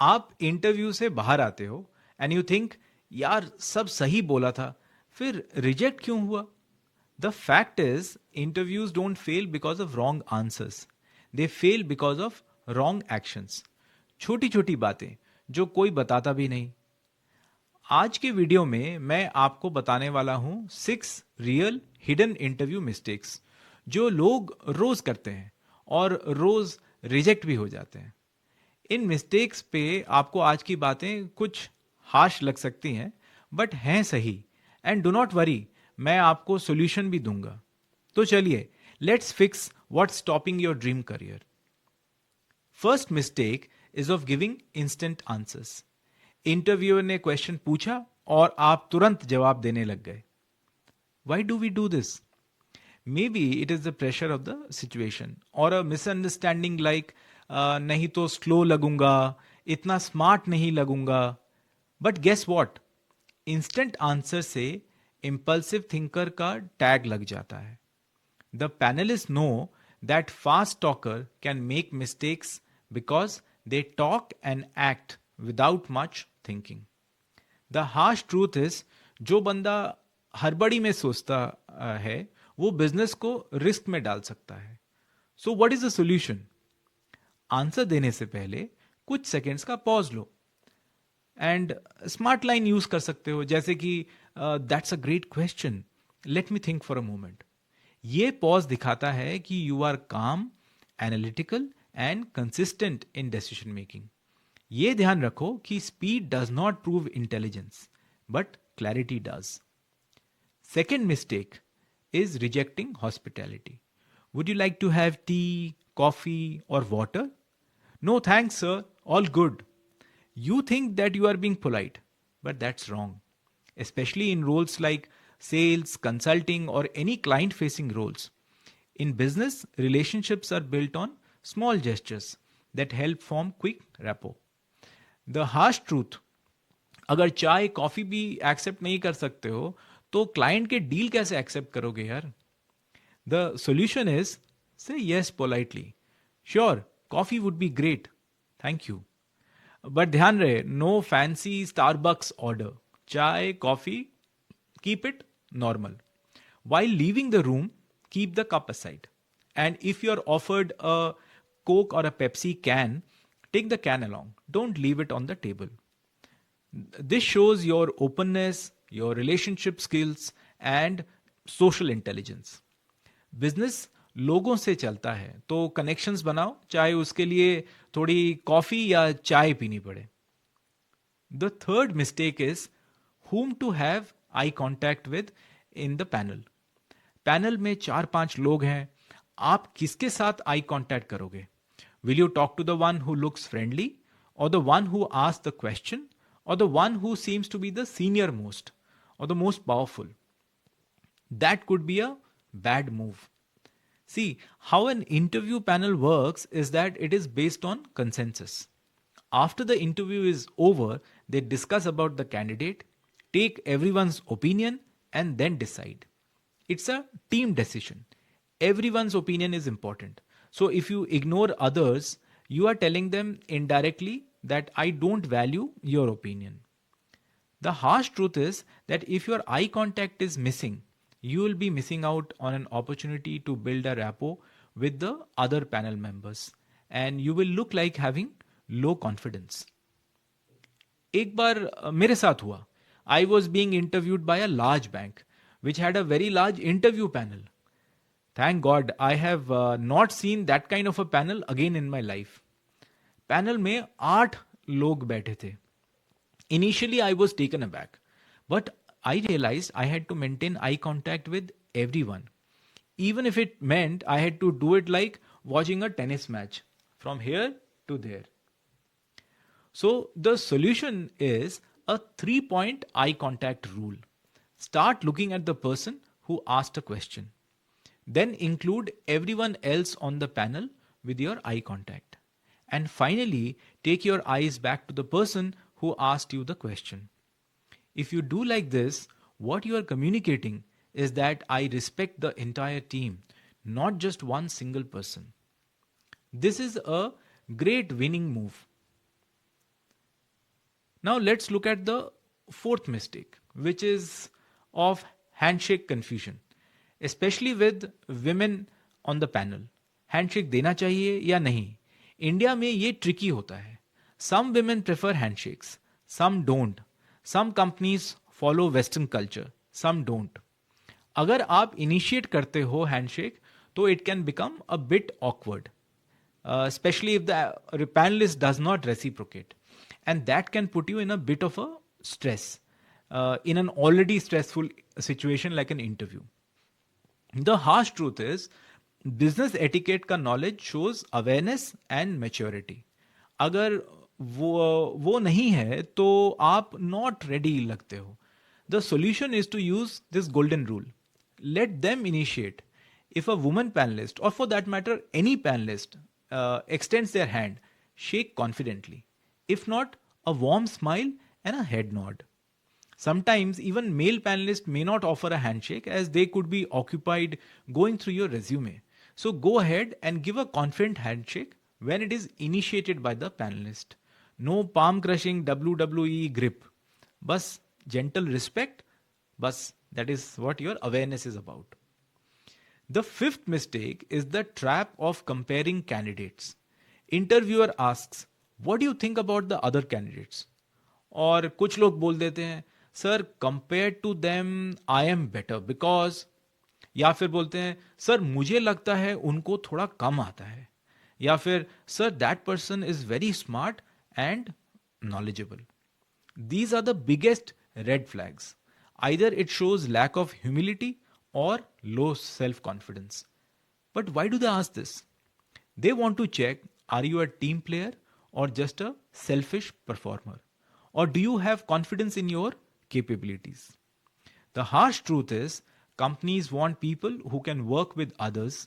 आप इंटरव्यू से बाहर आते हो एंड यू थिंक यार सब सही बोला था, फिर रिजेक्ट क्यों हुआ? The fact is interviews don't fail because of wrong answers, they fail because of wrong actions. छोटी छोटी बातें जो कोई बताता भी नहीं। आज के वीडियो में मैं आपको बताने वाला हूं 6 रियल हिडन इंटरव्यू मिस्टेक्स जो लोग रोज करते हैं और रोज रिजेक्ट भी हो जाते हैं। इन मिस्टेक्स पे आपको आज की बातें कुछ हाश लग सकती हैं, बट हैं सही। एंड डू नॉट वरी, मैं आपको सॉल्यूशन भी दूंगा। तो चलिए, let's fix what's stopping your dream career. First mistake is of giving instant answers. Interviewer ने क्वेश्चन पूछा और आप तुरंत जवाब देने लग गए। Why do we do this? Maybe it is the pressure of the situation or a misunderstanding like नहीं तो स्लो लगूंगा, इतना स्मार्ट नहीं लगूंगा। But guess what, instant answer से इम्पल्सिव थिंकर का टैग लग जाता है। The panelist know that fast talker can make mistakes because they talk and act without much thinking. The harsh truth is, जो बंदा हड़बड़ी में सोचता है वो बिजनेस को रिस्क में डाल सकता है। So what is the solution? Answer देने से पहले कुछ सेकेंड्स का pause low and smart line use कर सकते हो, जैसे कि that's a great question, let me think for a moment. ये पॉज दिखाता है कि यू आर काम, analytical and consistent in decision making. ये ध्यान रखो कि speed does not prove intelligence, but clarity does. Second mistake is rejecting hospitality. Would you like to have tea, coffee, or water? No, thanks, sir. All good. You think that you are being polite, but that's wrong. Especially in roles like sales, consulting, or any client facing roles. In business, relationships are built on small gestures that help form quick rapport. The harsh truth, अगर चाय coffee भी accept नहीं कर सकते हो तो client के deal कैसे एक्सेप्ट करोगे यार? द सोल्यूशन इज से yes politely, sure coffee would be great, thank you. But ध्यान रहे, नो फैंसी स्टारबक्स ऑर्डर। चाय coffee, keep it normal. While leaving the room, keep the cup aside. And if you're offered a Coke or a Pepsi can, take the can along. Don't leave it on the table. This shows your openness, your relationship skills, and social intelligence. Business लोगों से चलता है तो connections बनाओ, चाहे उसके लिए थोड़ी कॉफी या चाय पीनी पड़े। The third mistake is whom to have eye contact with in the panel. Panel में 4-5 लोग हैं, आप किसके साथ आई कॉन्टैक्ट करोगे? Will you talk to the one who looks friendly, और the one who ask the question, or the one who seems to be the senior most or the most powerful? That could be a bad move. See, how an interview panel works is that it is based on consensus. After the interview is over, they discuss about the candidate, take everyone's opinion, and then decide. It's a team decision. Everyone's opinion is important. So if you ignore others, you are telling them indirectly that I don't value your opinion. The harsh truth is that if your eye contact is missing, you will be missing out on an opportunity to build a rapport with the other panel members, and you will look like having low confidence. एक बार मेरे साथ हुआ, I was being interviewed bye a large bank which had a very large interview panel. Thank God I have not seen that kind of a panel again in my life. Panel में 8 लोग बैठे थे। Initially, I was taken aback, but I realized I had to maintain eye contact with everyone, even if it meant I had to do it like watching a tennis match from here to there. So, the solution is a 3-point eye contact rule. Start looking at the person who asked a question. Then include everyone else on the panel with your eye contact. And finally, take your eyes back to the person who asked you the question. If you do like this, what you are communicating is that I respect the entire team, not just one single person. This is a great winning move. Now let's look at the fourth mistake, which is of handshake confusion, especially with women on the panel. Handshake देना चाहिए या नहीं? India में ये tricky होता है. Some women prefer handshakes, some don't. Some companies follow Western culture, some don't. अगर आप इनिशिएट करते हो हैंडशेक तो it can become a bit awkward, especially if the panelist does not reciprocate, and that can put you in a bit of a stress in an already stressful situation like an interview. The harsh truth is business etiquette का knowledge shows awareness and maturity. अगर वो नहीं है तो आप not ready लगते हो. The solution is to use this golden rule. Let them initiate. If a woman panelist, or for that matter any panelist, extends their hand, shake confidently. If not, a warm smile and a head nod. Sometimes even male panelists may not offer a handshake as they could be occupied going through your resume. So go ahead and give a confident handshake when it is initiated by the panelist. No palm crushing WWE grip. Bas gentle respect. Bas that is what your awareness is about. The fifth mistake is the trap of comparing candidates. Interviewer asks, what do you think about the other candidates? और कुछ लोग बोल देते हैं, sir compare to them I am better because, या फिर बोलते हैं सर मुझे लगता है उनको थोड़ा कम आता है, या फिर sir that person is very smart and knowledgeable. These are the biggest red flags. Either it shows lack of humility or low self confidence. But why do they ask this? They want to check, are you a team player or just a selfish performer? Or do you have confidence in your capabilities? The harsh truth is, companies want people who can work with others,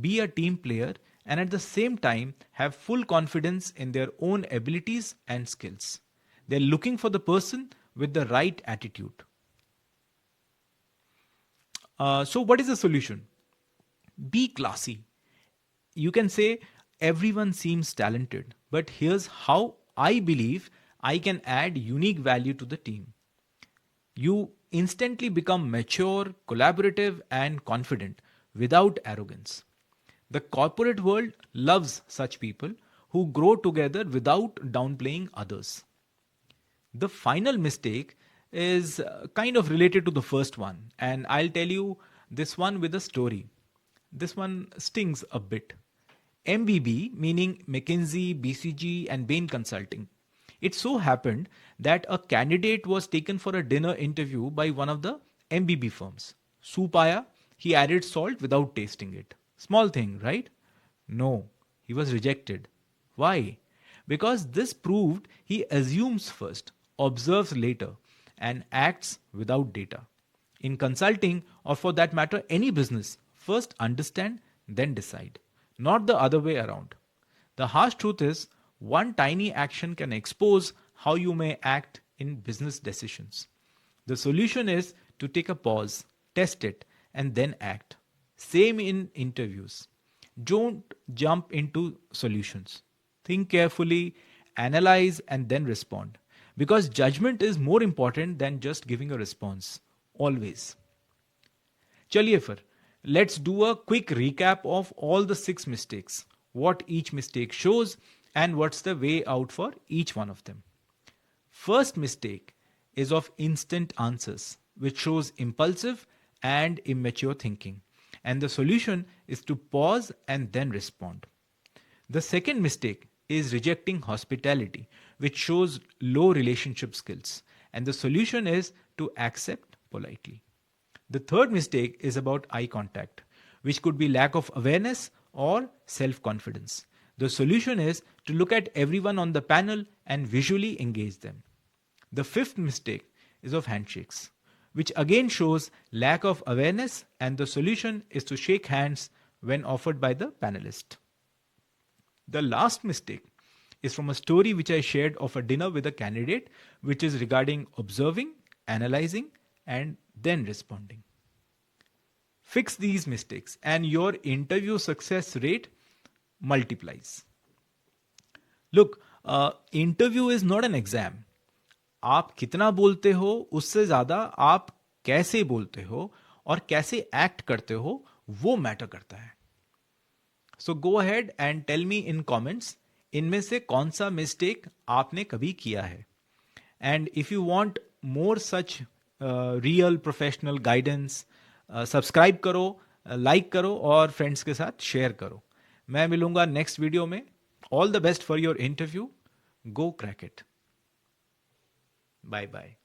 be a team player, and at the same time have full confidence in their own abilities and skills. They're looking for the person with the right attitude. So, what is the solution? Be classy. You can say, everyone seems talented, but here's how I believe I can add unique value to the team. You instantly become mature, collaborative, and confident without arrogance. The corporate world loves such people who grow together without downplaying others. The final mistake is kind of related to the first one, and I'll tell you this one with a story. This one stings a bit. MBB, meaning McKinsey, BCG, and Bain Consulting. It so happened that a candidate was taken for a dinner interview by one of the MBB firms. Soup aaya, he added salt without tasting it. Small thing, right? No, he was rejected. Why? Because this proved he assumes first, observes later, and acts without data. In consulting, or for that matter, any business, first understand, then decide. Not the other way around. The harsh truth is, one tiny action can expose how you may act in business decisions. The solution is to take a pause, test it, and then act. Same in interviews. Don't jump into solutions. Think carefully, analyze, and then respond. Because judgment is more important than just giving a response. Always. Chaliye fir, let's do a quick recap of all the 6 mistakes, what each mistake shows, and what's the way out for each one of them. First mistake is of instant answers, which shows impulsive and immature thinking. And the solution is to pause and then respond. The second mistake is rejecting hospitality, which shows low relationship skills. And the solution is to accept politely. The third mistake is about eye contact, which could be lack of awareness or self-confidence. The solution is to look at everyone on the panel and visually engage them. The fifth mistake is of handshakes, which again shows lack of awareness, and the solution is to shake hands when offered by the panelist. The last mistake is from a story which I shared of a dinner with a candidate, which is regarding observing, analyzing, and then responding. Fix these mistakes and your interview success rate multiplies. Look, interview is not an exam. आप कितना बोलते हो उससे ज्यादा आप कैसे बोलते हो और कैसे एक्ट करते हो वो मैटर करता है. So go ahead and tell me in comments, इनमें से कौन सा मिस्टेक आपने कभी किया है. And if you want more such real professional guidance, subscribe करो, लाइक करो और फ्रेंड्स के साथ शेयर करो. मैं मिलूंगा नेक्स्ट वीडियो में. All the best for your interview. Go crack it. Bye bye.